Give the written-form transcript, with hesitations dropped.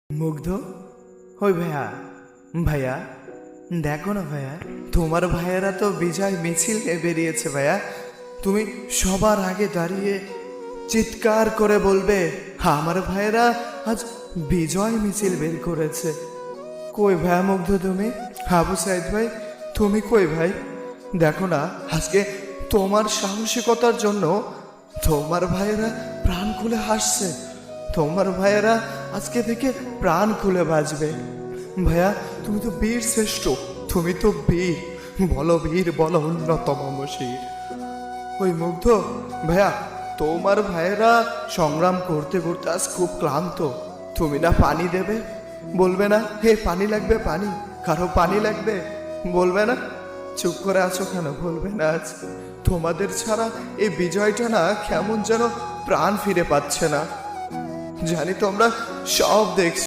মুগ্ধ, ওই ভাইয়া ভাইয়া দেখো না ভাইয়া, তোমার ভাইয়েরা তো বিজয় মিছিল নিয়ে বেরিয়েছে ভাইয়া। তুমি সবার আগে দাঁড়িয়ে চিৎকার করে বলবে আমার ভাইয়েরা আজ বিজয় মিছিল বের করেছে। কই ভাইয়া মুগ্ধ তুমি? আবু সাইদ ভাই তুমি কই ভাই? দেখো না, আজকে তোমার সাহসিকতার জন্য তোমার ভাইয়েরা প্রাণ খুলে হাসছে। তোমার ভাইয়েরা আজকে থেকে প্রাণ খুলে বাঁচবে। ভাইয়া তুমি তো বীর শ্রেষ্ঠ, তুমি তো বীর, বলো বীর, বলো অন্যতম শির। ওই মুগ্ধ ভাইয়া, তোমার ভাইয়েরা সংগ্রাম করতে করতে আজ খুব ক্লান্ত। তুমি না পানি দেবে, বলবে না হে পানি লাগবে, পানি কারো পানি লাগবে, বলবে না? চুপ করে আছো কেন? বলবে না? আজ তোমাদের ছাড়া এই বিজয়টা না কেমন যেন প্রাণ ফিরে পাচ্ছে না। জানি তোমরা সব দেখছো।